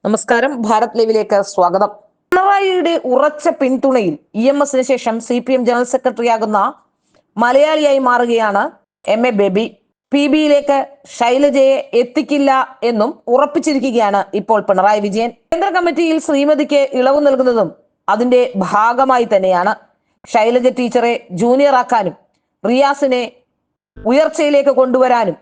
നമസ്കാരം. ഭാരത് ലൈവിലേക്ക് സ്വാഗതം. പിണറായിയുടെ ഉറച്ച പിന്തുണയിൽ EMSന് ശേഷം CPM ജനറൽ സെക്രട്ടറിയാകുന്ന മലയാളിയായി മാറുകയാണ് MA ബേബി. PBയിലേക്ക് ശൈലജയെ എത്തിക്കില്ല എന്നും ഉറപ്പിച്ചിരിക്കുകയാണ് ഇപ്പോൾ പിണറായി വിജയൻ. കേന്ദ്ര കമ്മിറ്റിയിൽ ശ്രീമതിക്ക് ഇളവ് നൽകുന്നതും അതിന്റെ ഭാഗമായി തന്നെയാണ്. ശൈലജ ടീച്ചറെ ജൂനിയർ ആക്കാനും റിയാസിനെ ഉയർച്ചയിലേക്ക് കൊണ്ടുവരാനും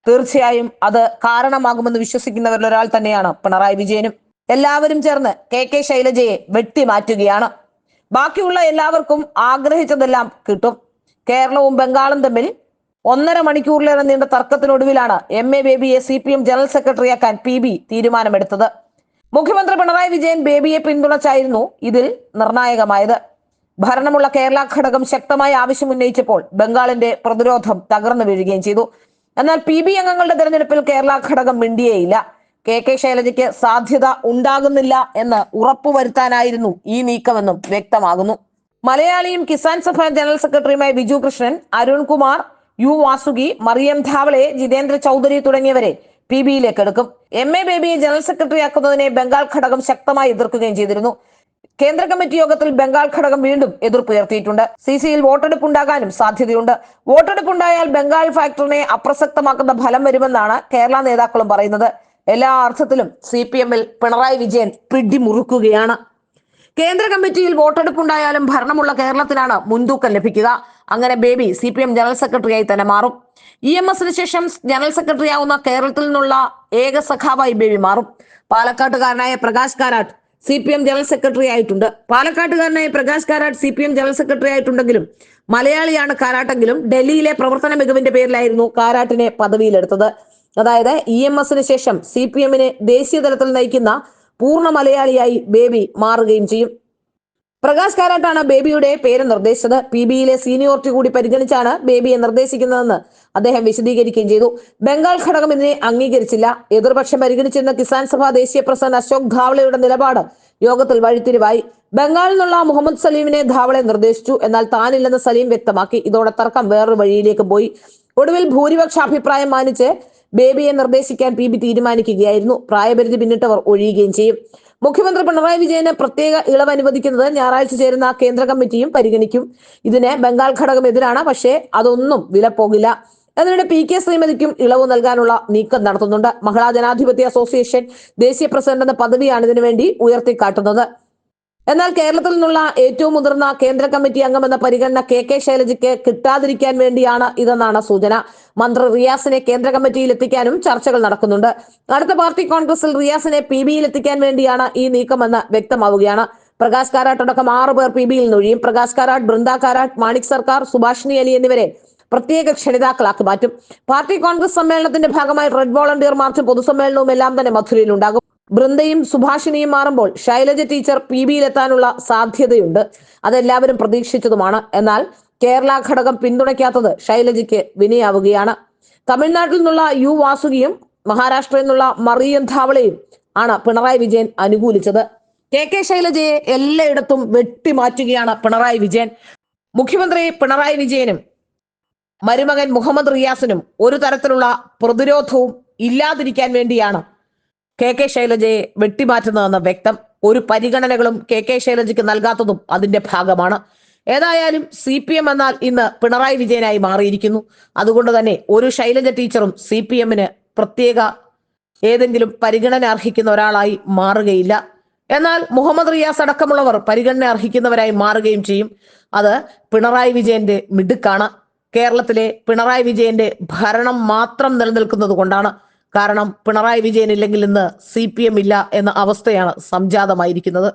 തീർച്ചയായും അത് കാരണമാകുമെന്ന് വിശ്വസിക്കുന്നവരിൽ ഒരാൾ തന്നെയാണ് പിണറായി വിജയനും. എല്ലാവരും ചേർന്ന് KK ശൈലജയെ വെട്ടിമാറ്റുകയാണ്. ബാക്കിയുള്ള എല്ലാവർക്കും ആഗ്രഹിച്ചതെല്ലാം കിട്ടും. കേരളവും ബംഗാളും തമ്മിൽ 1.5 മണിക്കൂറിലേറെ നീണ്ട തർക്കത്തിനൊടുവിലാണ് MA ബേബിയെ CPM ജനറൽ സെക്രട്ടറിയാക്കാൻ PB തീരുമാനമെടുത്തത്. മുഖ്യമന്ത്രി പിണറായി വിജയൻ ബേബിയെ പിന്തുണച്ചായിരുന്നു ഇതിൽ നിർണായകമായത്. ഭരണമുള്ള കേരള ഘടകം ശക്തമായ ആവശ്യം ഉന്നയിച്ചപ്പോൾ ബംഗാളിന്റെ പ്രതിരോധം തകർന്നു വീഴുകയും ചെയ്തു. എന്നാൽ PB അംഗങ്ങളുടെ തെരഞ്ഞെടുപ്പിൽ കേരള ഘടകം മിണ്ടിയേയില്ല. KK ശൈലജയ്ക്ക് സാധ്യത ഉണ്ടാകുന്നില്ല എന്ന് ഉറപ്പുവരുത്താനായിരുന്നു ഈ നീക്കമെന്നും വ്യക്തമാകുന്നു. മലയാളിയും കിസാൻ സഭ ജനറൽ സെക്രട്ടറിയുമായ ബിജു കൃഷ്ണൻ, അരുൺകുമാർ, U വാസുകി, മറിയം ധാവളെ, ജിതേന്ദ്ര ചൗധരി തുടങ്ങിയവരെ PBയിലേക്ക് എടുക്കും. MA ബേബിയെ ജനറൽ സെക്രട്ടറി ആക്കുന്നതിനെ ബംഗാൾ ഘടകം ശക്തമായി എതിർക്കുകയും ചെയ്തിരുന്നു. കേന്ദ്ര കമ്മിറ്റി യോഗത്തിൽ ബംഗാൾ ഘടകം വീണ്ടും എതിർപ്പുയർത്തിയിട്ടുണ്ട്. CCയിൽ വോട്ടെടുപ്പ് ഉണ്ടാകാനും സാധ്യതയുണ്ട്. വോട്ടെടുപ്പുണ്ടായാൽ ബംഗാൾ ഫാക്ടറിനെ അപ്രസക്തമാക്കുന്ന ഫലം വരുമെന്നാണ് കേരള നേതാക്കളും പറയുന്നത്. എല്ലാ അർത്ഥത്തിലും CPMൽ പിണറായി വിജയൻ പിടിമുറുക്കുകയാണ്. കേന്ദ്ര കമ്മിറ്റിയിൽ വോട്ടെടുപ്പുണ്ടായാലും ഭരണമുള്ള കേരളത്തിനാണ് മുൻതൂക്കം ലഭിക്കുക. അങ്ങനെ ബേബി CPM ജനറൽ സെക്രട്ടറിയായി തന്നെ മാറും. EMSന് ശേഷം ജനറൽ സെക്രട്ടറി ആവുന്ന കേരളത്തിൽ നിന്നുള്ള ഏക സഖാവായി ബേബി മാറും. പാലക്കാട്ടുകാരനായ Prakash Karat CPM general secretary ആയിട്ടുണ്ട്. പാലക്കാട്ടുകാരനായ Prakash Karat CPM general secretary ആയിട്ടുണ്ടെങ്കിലും മലയാളിയാണ് കാരാട്ടെങ്കിലും ഡൽഹിയിലെ പ്രവർത്തന മികവിന്റെ പേരിലായിരുന്നു കാരാട്ടിനെ പദവിയിലെടുത്തത്. അതായത് EMSന് ശേഷം CPMനെ ദേശീയ തലത്തിൽ നയിക്കുന്ന പൂർണ്ണ മലയാളിയായി ബേബി മാറുകയും ചെയ്യും. പ്രകാശ് കാരാട്ടാണ് ബേബിയുടെ പേര് നിർദ്ദേശിച്ചത്. PBയിലെ സീനിയോറിറ്റി കൂടി പരിഗണിച്ചാണ് ബേബിയെ നിർദ്ദേശിക്കുന്നതെന്ന് അദ്ദേഹം വിശദീകരിക്കുകയും ചെയ്തു. ബംഗാൾ ഘടകം ഇതിനെ അംഗീകരിച്ചില്ല. എതിർപക്ഷം പരിഗണിച്ചിരുന്ന കിസാൻ സഭ ദേശീയ പ്രസിഡന്റ് അശോക് ധാവളയുടെ നിലപാട് യോഗത്തിൽ വഴിത്തിരിവായി. ബംഗാളിൽ നിന്നുള്ള മുഹമ്മദ് സലീമിനെ ധാവളെ നിർദ്ദേശിച്ചു. എന്നാൽ താനില്ലെന്ന് സലീം വ്യക്തമാക്കി. ഇതോടെ തർക്കം വേറൊരു വഴിയിലേക്ക് പോയി. ഒടുവിൽ ഭൂരിപക്ഷ അഭിപ്രായം മാനിച്ച് ബേബിയെ നിർദ്ദേശിക്കാൻ PB തീരുമാനിക്കുകയായിരുന്നു. പ്രായപരിധി പിന്നിട്ടവർ ഒഴിയുകയും ചെയ്യും. മുഖ്യമന്ത്രി പിണറായി വിജയന് പ്രത്യേക ഇളവ് അനുവദിക്കുന്നത് ഞായറാഴ്ച ചേരുന്ന കേന്ദ്ര കമ്മിറ്റിയും പരിഗണിക്കും. ഇതിന് ബംഗാൾ ഘടകം എതിരാണ്. പക്ഷേ അതൊന്നും വിലപ്പോകില്ല. അതിനിടെ PK ശ്രീമതിക്കും ഇളവ് നൽകാനുള്ള നീക്കം നടത്തുന്നുണ്ട്. മഹിളാ ജനാധിപത്യ അസോസിയേഷൻ ദേശീയ പ്രസിഡന്റ് എന്ന പദവിയാണ് ഇതിനു വേണ്ടി ഉയർത്തിക്കാട്ടുന്നത്. എന്നാൽ കേരളത്തിൽ നിന്നുള്ള ഏറ്റവും മുതിർന്ന കേന്ദ്ര കമ്മിറ്റി അംഗമെന്ന പരിഗണന KK ശൈലജയ്ക്ക് കിട്ടാതിരിക്കാൻ വേണ്ടിയാണ് ഇതെന്നാണ് സൂചന. മന്ത്രി റിയാസിനെ കേന്ദ്ര കമ്മിറ്റിയിൽ എത്തിക്കാനും ചർച്ചകൾ നടക്കുന്നുണ്ട്. അടുത്ത പാർട്ടി കോൺഗ്രസിൽ റിയാസിനെ PBയിൽ എത്തിക്കാൻ വേണ്ടിയാണ് ഈ നീക്കമെന്ന് വ്യക്തമാവുകയാണ്. പ്രകാശ് കാരാട്ട് അടക്കം 6 പേർ PBയിൽ നൊഴിയും. പ്രകാശ് കാരാട്ട്, ബൃന്ദ കാരാട്ട്, മാണിക് സർക്കാർ, സുഭാഷിണി അലി എന്നിവരെ പ്രത്യേക ക്ഷണിതാക്കളാക്കി മാറ്റും. പാർട്ടി കോൺഗ്രസ് സമ്മേളനത്തിന്റെ ഭാഗമായി റെഡ് വോളണ്ടിയർ മാർച്ചും പൊതുസമ്മേളനവും എല്ലാം തന്നെ മധുരയിൽ ഉണ്ടാകും. ബൃന്ദയും സുഭാഷിണിയും മാറുമ്പോൾ ശൈലജ ടീച്ചർ PBയിൽ എത്താനുള്ള സാധ്യതയുണ്ട്. അതെല്ലാവരും പ്രതീക്ഷിച്ചതുമാണ്. എന്നാൽ കേരള ഘടകം പിന്തുണയ്ക്കാത്തത് ശൈലജയ്ക്ക് വിനയാവുകയാണ്. തമിഴ്നാട്ടിൽ നിന്നുള്ള U വാസുകിയും മഹാരാഷ്ട്രയിൽ നിന്നുള്ള മറിയം ധാവളയും ആണ് പിണറായി വിജയൻ അനുകൂലിച്ചത്. KK ശൈലജയെ എല്ലായിടത്തും വെട്ടിമാറ്റുകയാണ് പിണറായി വിജയൻ. മുഖ്യമന്ത്രി പിണറായി വിജയനും മരുമകൻ മുഹമ്മദ് റിയാസിനും ഒരു തരത്തിലുള്ള പ്രതിരോധവും ഇല്ലാതിരിക്കാൻ വേണ്ടിയാണ് KK ശൈലജയെ വെട്ടിമാറ്റുന്നതെന്ന് വ്യക്തം. ഒരു പരിഗണനകളും KK ശൈലജയ്ക്ക് നൽകാത്തതും അതിന്റെ ഭാഗമാണ്. ഏതായാലും CPM എന്നാൽ ഇന്ന് പിണറായി വിജയനായി മാറിയിരിക്കുന്നു. അതുകൊണ്ട് തന്നെ ഒരു ശൈലജ ടീച്ചറും CPMന് പ്രത്യേക ഏതെങ്കിലും പരിഗണന അർഹിക്കുന്ന ഒരാളായി മാറുകയില്ല. എന്നാൽ മുഹമ്മദ് റിയാസ് അടക്കമുള്ളവർ പരിഗണന അർഹിക്കുന്നവരായി മാറുകയും ചെയ്യും. അത് പിണറായി വിജയന്റെ മിടുക്കാണ്. കേരളത്തിലെ പിണറായി വിജയന്റെ ഭരണം മാത്രം നിലനിൽക്കുന്നത് കൊണ്ടാണ്. കാരണം പിണറായി വിജയൻ ഇല്ലെങ്കിൽ ഇന്ന് CPM ഇല്ല എന്ന അവസ്ഥയാണ് സംജാതമായിരിക്കുന്നത്.